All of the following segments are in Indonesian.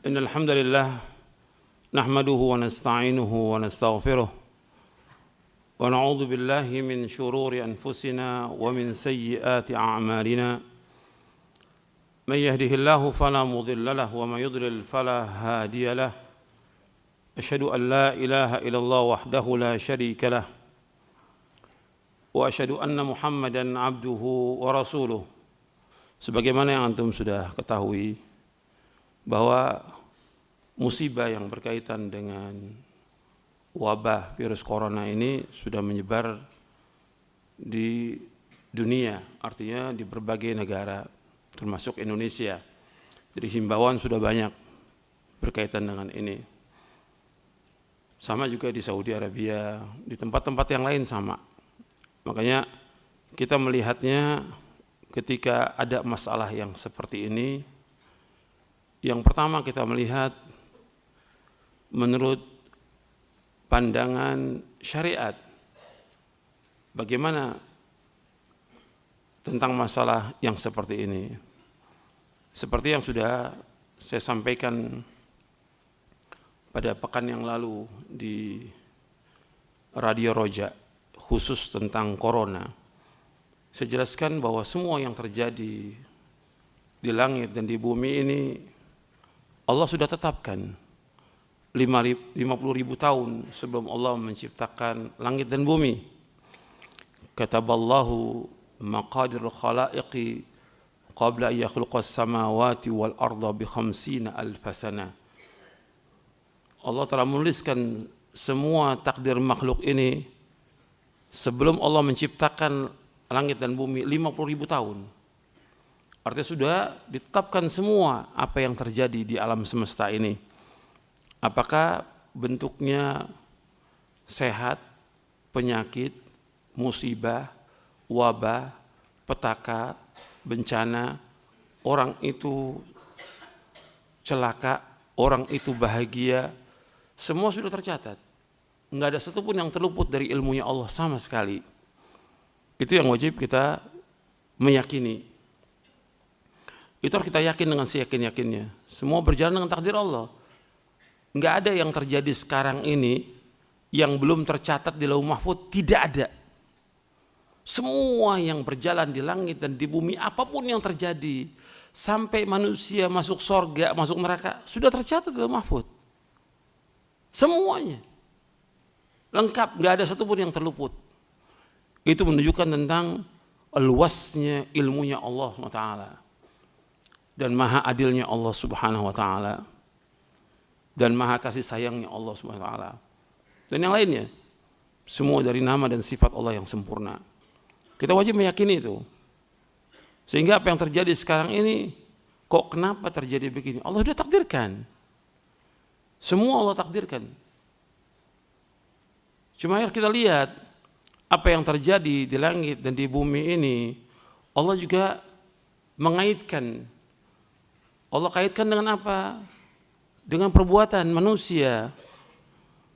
إن الحمد لله نحمده ونستعينه ونستغفره ونعوذ بالله من شرور أنفسنا ومن سيئات أعمالنا من يهده الله فلا مضل له ومن يضلل فلا هادي له أشهد أن لا إله إلا الله وحده لا شريك له وأشهد أن محمدا عبده ورسوله. Sebagaimana yang antum sudah ketahui bahwa musibah yang berkaitan dengan wabah virus corona ini sudah menyebar di dunia, artinya di berbagai negara termasuk Indonesia. Jadi himbauan sudah banyak berkaitan dengan ini. Sama juga di Saudi Arabia, di tempat-tempat yang lain sama. Makanya kita melihatnya ketika ada masalah yang seperti ini, yang pertama kita melihat menurut pandangan syariat bagaimana tentang masalah yang seperti ini. Seperti yang sudah saya sampaikan pada pekan yang lalu di Radio Roja khusus tentang corona. Saya jelaskan bahwa semua yang terjadi di langit dan di bumi ini Allah sudah tetapkan 50.000 tahun sebelum Allah menciptakan langit dan bumi. Kataballahu maqadirul khalaiqi qabla an yakhluqas samawati wal arda bi 50,000 sana. Allah telah menuliskan semua takdir makhluk ini sebelum Allah menciptakan langit dan bumi 50.000 tahun. Artinya sudah ditetapkan semua apa yang terjadi di alam semesta ini. Apakah bentuknya sehat, penyakit, musibah, wabah, petaka, bencana, orang itu celaka, orang itu bahagia, semua sudah tercatat. Enggak ada satupun yang terluput dari ilmunya Allah sama sekali. Itu yang wajib kita meyakini. Itu harus kita yakin dengan seyakin-yakinnya. Semua berjalan dengan takdir Allah. Enggak ada yang terjadi sekarang ini yang belum tercatat di Lauh Mahfuz, tidak ada. Semua yang berjalan di langit dan di bumi, apapun yang terjadi, sampai manusia masuk surga, masuk neraka, sudah tercatat di Lauh Mahfuz. Semuanya. Lengkap, enggak ada satupun yang terluput. Itu menunjukkan tentang luasnya ilmunya Allah SWT. Dan maha adilnya Allah Subhanahu wa taala, dan maha kasih sayangnya Allah Subhanahu wa taala, dan yang lainnya, semua dari nama dan sifat Allah yang sempurna. Kita wajib meyakini itu. Sehingga apa yang terjadi sekarang ini, kok kenapa terjadi begini? Allah sudah takdirkan. Semua Allah takdirkan. Cuma harus kita lihat apa yang terjadi di langit dan di bumi ini, Allah juga mengaitkan. Allah kaitkan dengan apa? Dengan perbuatan manusia.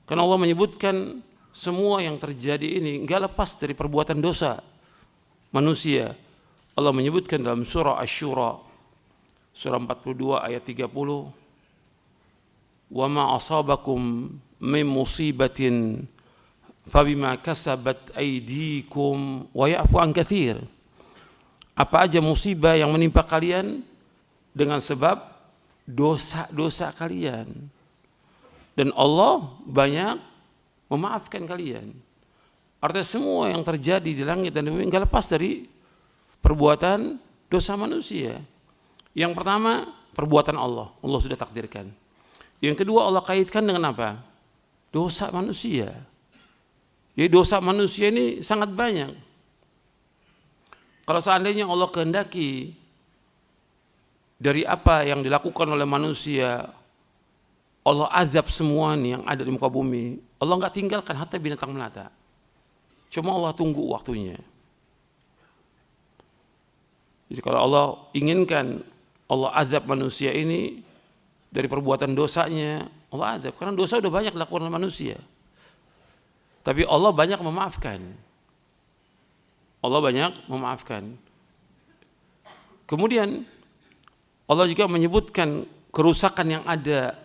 Karena Allah menyebutkan semua yang terjadi ini enggak lepas dari perbuatan dosa manusia. Allah menyebutkan dalam surah Asy-Syura, surah 42 ayat 30, "Wa ma asabakum min musibatin fabima kasabat aydikum wa ya'fu an katsir." Apa aja musibah yang menimpa kalian dengan sebab dosa-dosa kalian, dan Allah banyak memaafkan kalian. Artinya semua yang terjadi di langit dan bumi enggak lepas dari perbuatan dosa manusia. Yang pertama, perbuatan Allah sudah takdirkan. Yang kedua, Allah kaitkan dengan apa? Dosa manusia. Jadi dosa manusia ini sangat banyak. Kalau seandainya Allah kehendaki dari apa yang dilakukan oleh manusia, Allah azab semua nih yang ada di muka bumi. Allah enggak tinggalkan hatta binatang melata. Cuma Allah tunggu waktunya. Jadi kalau Allah inginkan Allah azab manusia ini dari perbuatan dosanya, Allah azab. Karena dosa udah banyak dilakukan oleh manusia. Tapi Allah banyak memaafkan. Allah banyak memaafkan. Kemudian Allah juga menyebutkan kerusakan yang ada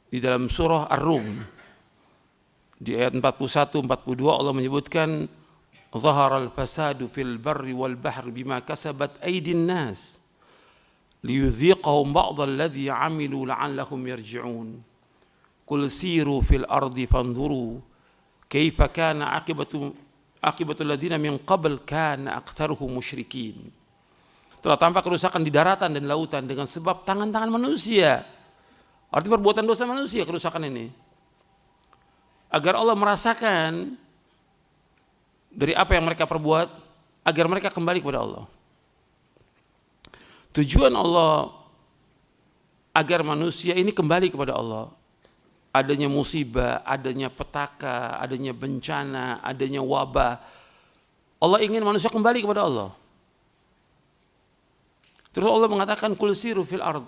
di dalam surah Ar-Rum di ayat 41-42 Allah menyebutkan zaharal fasadu fil barri wal bahri bima kasabat aydin nas liyudhiqahum ba'dal ladzi 'amilu la'allahum yarji'un qul siru fil ardi fanzuru kaifa kana akibatul ladzina min qabl kana aktsaruhum musyrikin. Telah tampak kerusakan di daratan dan lautan dengan sebab tangan-tangan manusia. Artinya perbuatan dosa manusia kerusakan ini. Agar Allah merasakan dari apa yang mereka perbuat, agar mereka kembali kepada Allah. Tujuan Allah agar manusia ini kembali kepada Allah. Adanya musibah, adanya petaka, adanya bencana, adanya wabah. Allah ingin manusia kembali kepada Allah. Terus Allah mengatakan kul siru fil ard.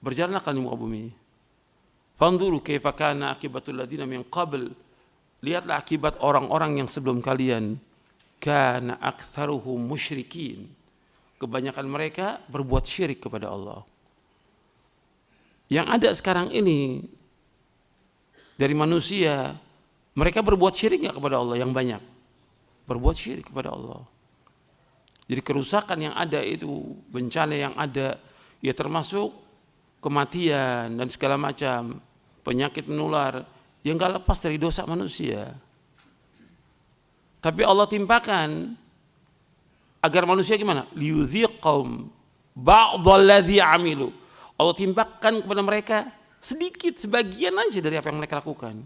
Berjalanlah kalian di muka bumi. Fanzuru kaifa kana akibatul ladzina min qabl. Lihatlah akibat orang-orang yang sebelum kalian. Kana aktsaruhum musyrikin. Kebanyakan mereka berbuat syirik kepada Allah. Yang ada sekarang ini dari manusia, mereka berbuat syirik nggak kepada Allah? Yang banyak berbuat syirik kepada Allah. Jadi kerusakan yang ada itu, bencana yang ada, ya termasuk kematian dan segala macam penyakit menular yang nggak lepas dari dosa manusia. Tapi Allah timpakan agar manusia gimana? Liyudhiqahum ba'dal ladzi 'amilu. Allah timpakan kepada mereka sedikit, sebagian aja dari apa yang mereka lakukan.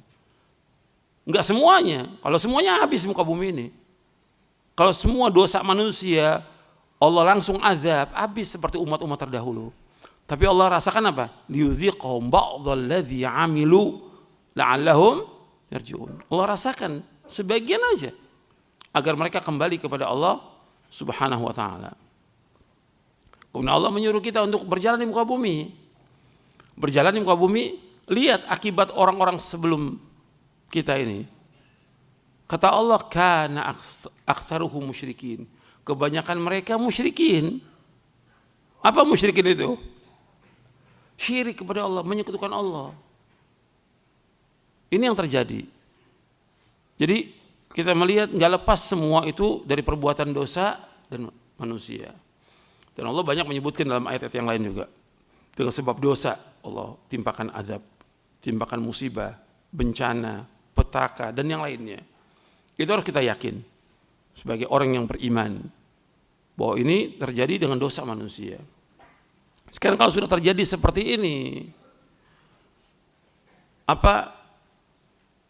Enggak semuanya. Kalau semuanya habis muka bumi ini. Kalau semua dosa manusia Allah langsung azab, habis seperti umat-umat terdahulu. Tapi Allah rasakan apa? Liyudhiqahum ba'dal ladzi 'amilu la'allahum yarji'un. Allah rasakan sebagian aja agar mereka kembali kepada Allah Subhanahu wa taala. Kemudian Allah menyuruh kita untuk berjalan di muka bumi. Berjalan di muka bumi, lihat akibat orang-orang sebelum kita ini. Kata Allah, kana aktsaruhum musyrikin. Kebanyakan mereka musyrikin. Apa musyrikin itu? Syirik kepada Allah, menyekutukan Allah. Ini yang terjadi. Jadi kita melihat nggak lepas semua itu dari perbuatan dosa dan manusia. Dan Allah banyak menyebutkan dalam ayat-ayat yang lain juga. Dengan sebab dosa Allah timpakan azab, timpakan musibah, bencana, petaka dan yang lainnya. Itu harus kita yakin sebagai orang yang beriman bahwa ini terjadi dengan dosa manusia. Sekarang kalau sudah terjadi seperti ini, apa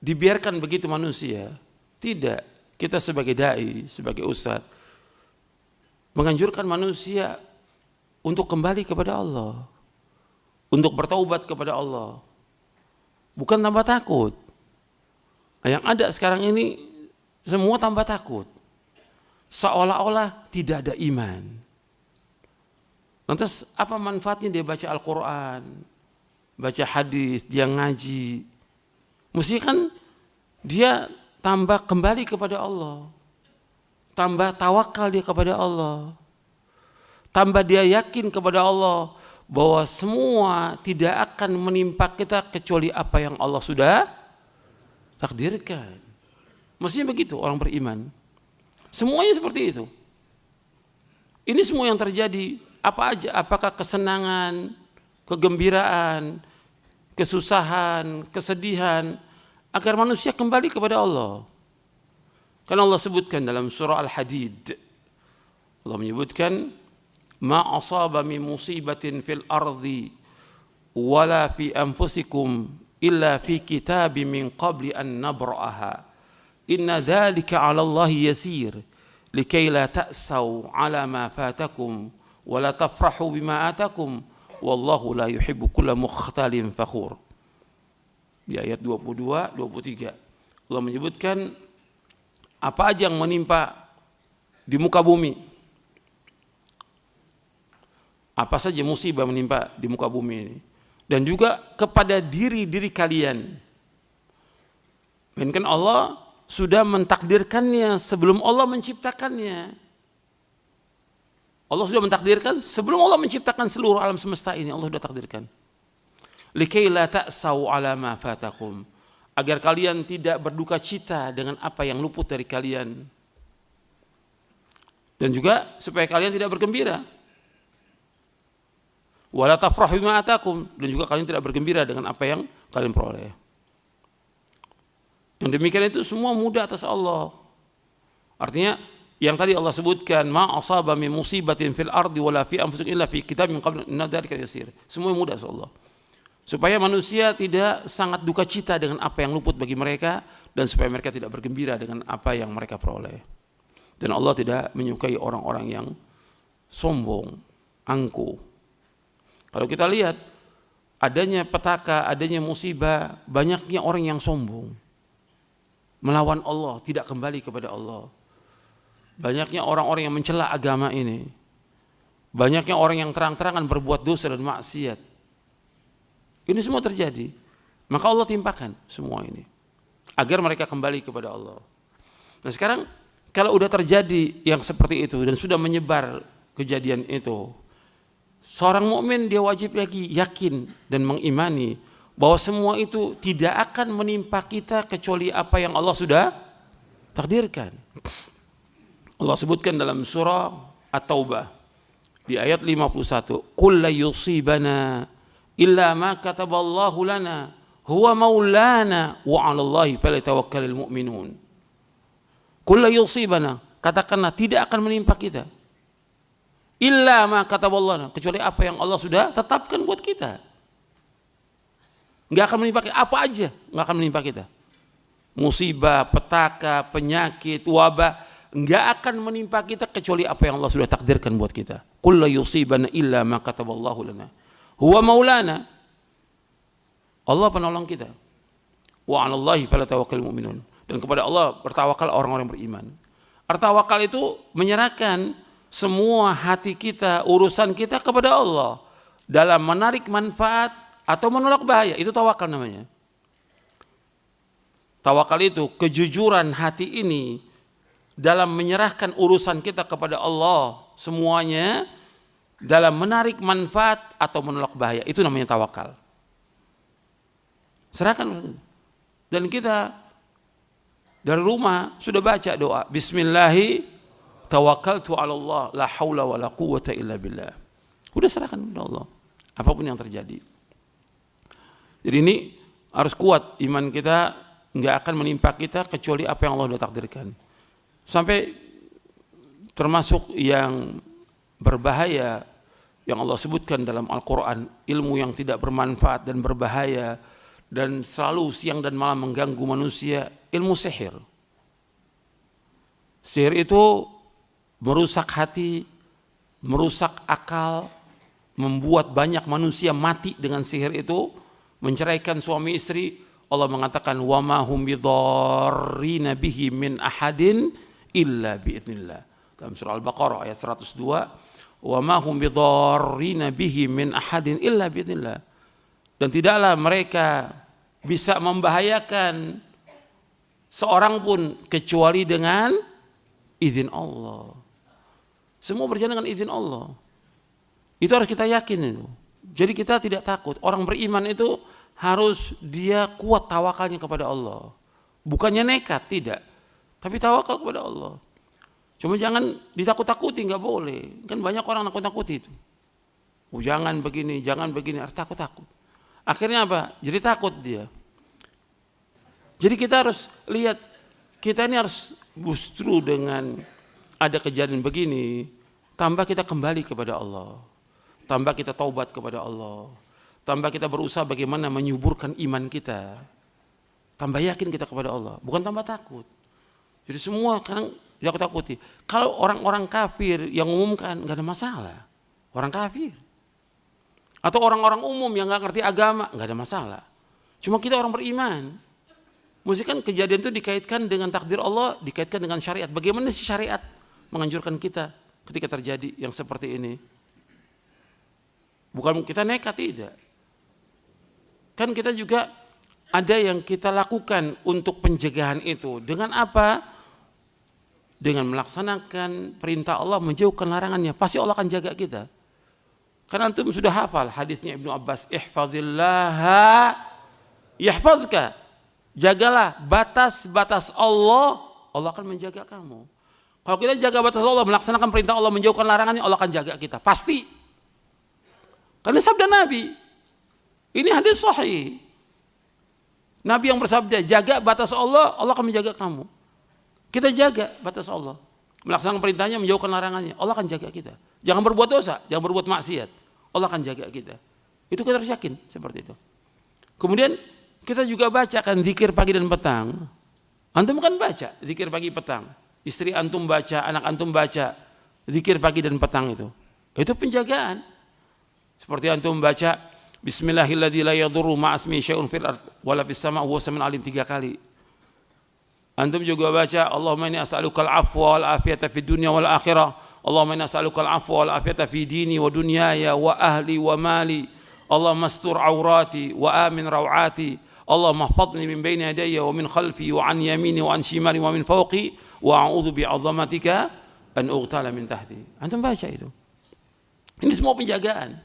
dibiarkan begitu manusia? Tidak. Kita sebagai dai, sebagai ustadz menganjurkan manusia untuk kembali kepada Allah. Untuk bertaubat kepada Allah. Bukan tambah takut. Nah, yang ada sekarang ini semua tambah takut. Seolah-olah tidak ada iman. Lantas apa manfaatnya dia baca Al-Quran, baca hadis, dia ngaji. Mesti kan dia tambah kembali kepada Allah. Tambah tawakal dia kepada Allah. Tambah dia yakin kepada Allah bahwa semua tidak akan menimpa kita kecuali apa yang Allah sudah takdirkan. Mestinya begitu orang beriman. Semuanya seperti itu. Ini semua yang terjadi apa aja, apakah kesenangan, kegembiraan, kesusahan, kesedihan, agar manusia kembali kepada Allah. Karena Allah sebutkan dalam surah Al-Hadid, Allah menyebutkan ma asaba min musibatin fil ardi wala fi anfusikum illa fi kitabim min qabli an nabra'aha inna dzalika 'ala Allahi yasir likay la ta'sau 'ala ma fatakum wa la tafrahu bima atakum wallahu la yuhibbu kulla mukhtalin fakhur. Di ayat 22 23 Allah menyebutkan apa aja yang menimpa di muka bumi. Apa saja musibah menimpa di muka bumi ini. Dan juga kepada diri-diri kalian. Melainkan Allah sudah mentakdirkannya sebelum Allah menciptakannya. Allah sudah mentakdirkan sebelum Allah menciptakan seluruh alam semesta ini, Allah sudah takdirkan. Likai la ta'sau ala ma fatakum, agar kalian tidak berduka cita dengan apa yang luput dari kalian. Dan juga supaya kalian tidak bergembira. Wala tafrahu bima atakum, dan juga kalian tidak bergembira dengan apa yang kalian peroleh. Yang demikian itu semua mudah atas Allah. Artinya yang tadi Allah sebutkan, ma asaba min musibatin fil ardi wala fi anfusikum illa fi kitabin min qabl inna dzalika yasir. Semua mudah atas Allah. Supaya manusia tidak sangat duka cita dengan apa yang luput bagi mereka, dan supaya mereka tidak bergembira dengan apa yang mereka peroleh. Dan Allah tidak menyukai orang-orang yang sombong, angkuh. Kalau kita lihat adanya petaka, adanya musibah, banyaknya orang yang sombong, melawan Allah, tidak kembali kepada Allah. Banyaknya orang-orang yang mencela agama ini. Banyaknya orang yang terang-terangan berbuat dosa dan maksiat. Ini semua terjadi. Maka Allah timpakan semua ini agar mereka kembali kepada Allah. Nah sekarang kalau udah terjadi yang seperti itu dan sudah menyebar kejadian itu, seorang mukmin dia wajib lagi yakin dan mengimani bahwa semua itu tidak akan menimpa kita kecuali apa yang Allah sudah takdirkan. Allah sebutkan dalam surah At-Taubah di ayat 51, "Qul la yusibana illa ma kataballahu lana huwa maulana wa 'alallahi falyatawakkalul mu'minun." Qul la yusibana, katakanlah tidak akan menimpa kita illa ma kataballahu lana, kecuali apa yang Allah sudah tetapkan buat kita. Enggak akan menimpa kita, apa aja enggak akan menimpa kita. Musibah, petaka, penyakit, wabah enggak akan menimpa kita kecuali apa yang Allah sudah takdirkan buat kita. Qul la yusibana illa ma kataballahu lana huwa maulana, Allah penolong kita. Wa 'alallahi falyatawakkalul mu'minun, dan kepada Allah bertawakal orang-orang beriman. Tawakal itu menyerahkan semua hati kita, urusan kita kepada Allah dalam menarik manfaat atau menolak bahaya. Itu tawakal namanya. Tawakal itu kejujuran hati ini dalam menyerahkan urusan kita kepada Allah semuanya, dalam menarik manfaat atau menolak bahaya. Itu namanya tawakal. Serahkan. Dan kita dari rumah sudah baca doa, Bismillahi tawakkaltu 'ala Allah la haula wala quwwata illa billah. Udah serahkan kepada Allah apapun yang terjadi. Jadi ini harus kuat iman kita, enggak akan menimpa kita kecuali apa yang Allah sudah takdirkan. Sampai termasuk yang berbahaya yang Allah sebutkan dalam Al-Quran, ilmu yang tidak bermanfaat dan berbahaya dan selalu siang dan malam mengganggu manusia, ilmu sihir. Sihir itu merusak hati, merusak akal, membuat banyak manusia mati dengan sihir itu, menceraikan suami istri. Allah mengatakan wa ma hum bidarrina bihi min ahadin illa biidznillah. Dalam surah Al-Baqarah ayat 102, wa ma hum bidarrina bihi min ahadin illa biidznillah. Dan tidaklah mereka bisa membahayakan seorang pun kecuali dengan izin Allah. Semua berjalan dengan izin Allah. Itu harus kita yakin itu. Jadi kita tidak takut. Orang beriman itu harus dia kuat tawakalnya kepada Allah. Bukannya nekat, tidak. Tapi tawakal kepada Allah. Cuma jangan ditakut-takuti, nggak boleh. Kan banyak orang nakut-nakuti itu. Oh, jangan begini, harus takut-takut. Akhirnya apa? Jadi takut dia. Jadi kita harus lihat, kita ini harus justru dengan ada kejadian begini, tambah kita kembali kepada Allah. Tambah kita taubat kepada Allah. Tambah kita berusaha bagaimana menyuburkan iman kita. Tambah yakin kita kepada Allah, bukan tambah takut. Jadi semua kadang takut-takuti. Kalau orang-orang kafir yang umumkan nggak ada masalah, orang kafir. Atau orang-orang umum yang nggak ngerti agama nggak ada masalah. Cuma kita orang beriman. Mesti kan kejadian itu dikaitkan dengan takdir Allah, dikaitkan dengan syariat. Bagaimana sih syariat menganjurkan kita ketika terjadi yang seperti ini? Bukan kita nekat, tidak. Kan kita juga ada yang kita lakukan untuk pencegahan itu. Dengan apa? dengan melaksanakan perintah Allah, menjauhkan larangannya, pasti Allah akan jaga kita. Karena antum sudah hafal hadisnya Ibnu Abbas, ihfazillaha yahfazka. Jagalah batas-batas Allah, Allah akan menjaga kamu. Kalau kita jaga batas Allah, melaksanakan perintah Allah, menjauhkan larangannya, Allah akan jaga kita, pasti. Karena sabda Nabi, ini hadis sahih. Nabi yang bersabda, jaga batas Allah, Allah akan menjaga kamu. Kita jaga batas Allah, melaksanakan perintahnya, menjauhkan larangannya, Allah akan jaga kita. Jangan berbuat dosa, jangan berbuat maksiat, Allah akan jaga kita. Itu kita harus yakin seperti itu. Kemudian kita juga bacakan zikir pagi dan petang. Antum kan baca zikir pagi petang, istri antum baca, anak antum baca zikir pagi dan petang itu penjagaan. Seperti antum baca Bismillahirrahmanirrahim la yadurru ma'asmi syai'un fil ardh wala fis sama' huwa samiul alim 3 kali. Antum juga baca Allahumma inni as'alukal afwa wal afiyata fid dunya wal akhirah. Allahumma inni as'alukal afwa wal afiyata fi dini wa dunyaya wa ahli wa mali. Allahumma astur aurati wa amin rawati. Allahumma ihfazni min baini yadayya wa min khalfi wa an yamini wa an shimali wa min fawqi wa a'udzu bi'azamatika an ughtala min tahti. Antum baca itu. Ini semua penjagaan.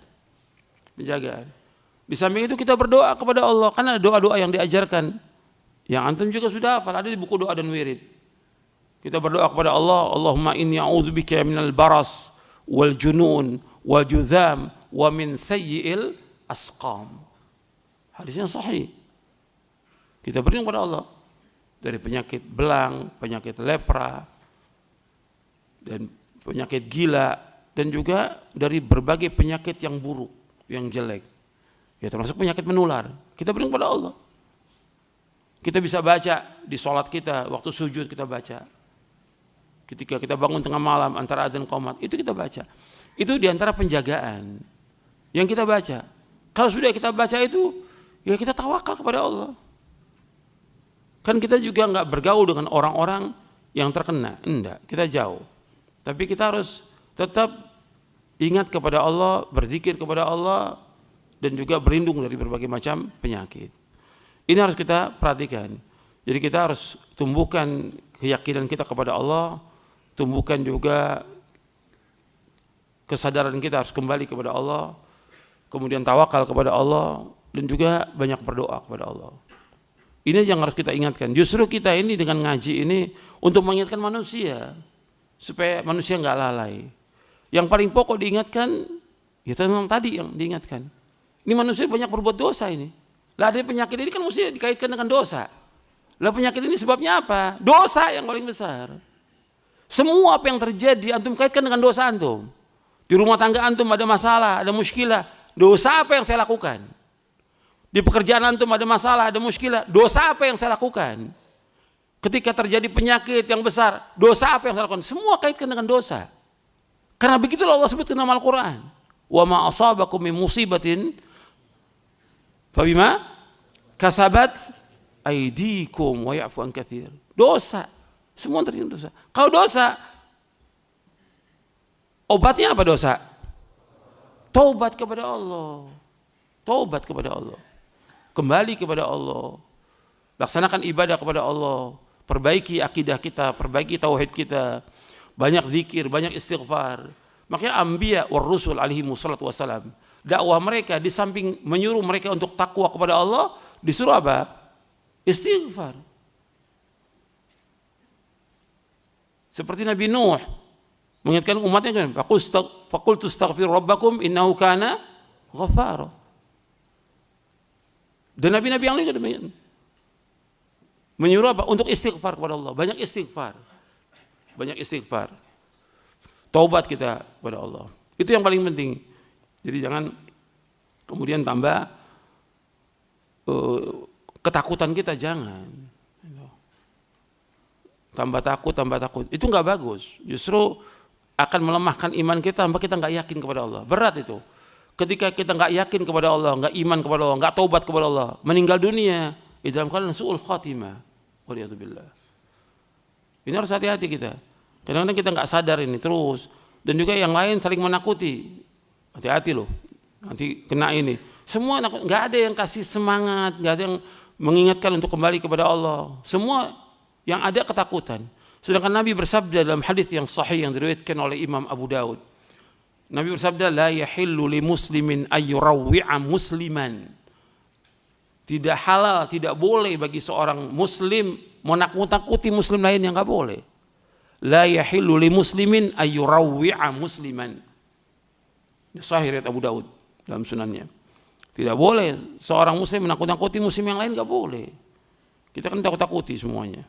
Di samping itu kita berdoa kepada Allah, karena doa-doa yang diajarkan, yang antum juga sudah hafal, ada di buku doa dan wirid. Kita berdoa kepada Allah, Allahumma inni a'udzubika minal baras wal junun wal juzam wa min sayyi'il asqam. Hadisnya sahih. Kita berdoa kepada Allah dari penyakit belang, penyakit lepra, dan penyakit gila, dan juga dari berbagai penyakit yang buruk, yang jelek. Ya termasuk penyakit menular. Kita berdoa kepada Allah. Kita bisa baca di sholat kita, waktu sujud kita baca. Ketika kita bangun tengah malam antara adzan qomat, itu kita baca. Itu diantara penjagaan yang kita baca. Kalau sudah kita baca itu, ya kita tawakal kepada Allah. Kan kita juga nggak bergaul dengan orang-orang yang terkena, enggak, kita jauh. Tapi kita harus tetap ingat kepada Allah, berzikir kepada Allah, dan juga berlindung dari berbagai macam penyakit. Ini harus kita perhatikan. Jadi kita harus tumbuhkan keyakinan kita kepada Allah, tumbuhkan juga kesadaran kita harus kembali kepada Allah, kemudian tawakal kepada Allah, dan juga banyak berdoa kepada Allah. Ini yang harus kita ingatkan. Justru kita ini dengan ngaji ini untuk mengingatkan manusia, supaya manusia nggak lalai. Yang paling pokok diingatkan, ya memang tadi yang diingatkan. Ini manusia banyak berbuat dosa ini. Lah ada penyakit ini kan mesti dikaitkan dengan dosa. Lah penyakit ini sebabnya apa? Dosa yang paling besar. Semua apa yang terjadi antum kaitkan dengan dosa antum. Di rumah tangga antum ada masalah, ada muskilah. Dosa apa yang saya lakukan? Di pekerjaan antum ada masalah, ada muskilah. Dosa apa yang saya lakukan? Ketika terjadi penyakit yang besar, dosa apa yang saya lakukan? Semua kaitkan dengan dosa. Karena begitulah Allah sebut dalam Al-Quran. Wa ma asabakum min musibatin fabima kasabat aydikum wa ya'fu an katsir. Dosa, semua terjadi dosa. Kalau dosa, obatnya apa dosa? Taubat kepada Allah. Taubat kepada Allah. Kembali kepada Allah. Laksanakan ibadah kepada Allah. Perbaiki akidah kita, perbaiki tauhid kita. Banyak zikir, banyak istighfar. Makanya anbiya war rusul alaihi wassalatu wassalam, dakwah mereka di samping menyuruh mereka untuk takwa kepada Allah, disuruh apa? Istighfar. Seperti Nabi Nuh mengingatkan umatnya kan, faqultu astaghfiru rabbakum innahu kana ghaffara. Dan nabi-nabi yang lain demikian. Menyuruh apa? Untuk istighfar kepada Allah, banyak istighfar. Banyak istighfar. Taubat kita kepada Allah. Itu yang paling penting. Jadi jangan kemudian tambah ketakutan kita, jangan. Tambah takut. Itu nggak bagus. Justru akan melemahkan iman kita, sampai kita nggak yakin kepada Allah. Berat itu. Ketika kita nggak yakin kepada Allah, nggak iman kepada Allah, nggak taubat kepada Allah, meninggal dunia, di dalam keadaan su'ul khatimah. Waliyadzubillah. Ini harus hati-hati kita. Kadang-kadang kita nggak sadar ini terus, dan juga yang lain saling menakuti. Hati-hati loh, nanti kena ini. Semua nggak ada yang kasih semangat, nggak ada yang mengingatkan untuk kembali kepada Allah. Semua yang ada ketakutan. Sedangkan Nabi bersabda dalam hadis yang sahih yang diriwayatkan oleh Imam Abu Daud. Nabi bersabda, la yahillu li muslimin ayyurawwi'a musliman. Tidak halal, tidak boleh bagi seorang muslim menakut-nakuti muslim lain, yang enggak boleh. La yahillu li muslimin ayyurawwi'a musliman. Sahih riwayat Abu Daud dalam sunannya. Tidak boleh seorang muslim menakut-nakuti muslim yang lain, enggak boleh. Kita kan takut-takuti semuanya.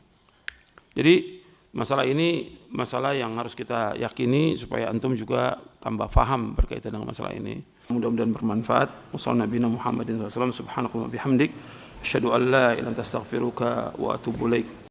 Jadi masalah ini masalah yang harus kita yakini supaya antum juga tambah faham berkaitan dengan masalah ini. Mudah-mudahan bermanfaat. Wassalamualaikum warahmatullahi wabarakatuh. Subhanakallahumma bihamdik, asyhadu an la ilaha illa anta astaghfiruka wa atubu ilaik.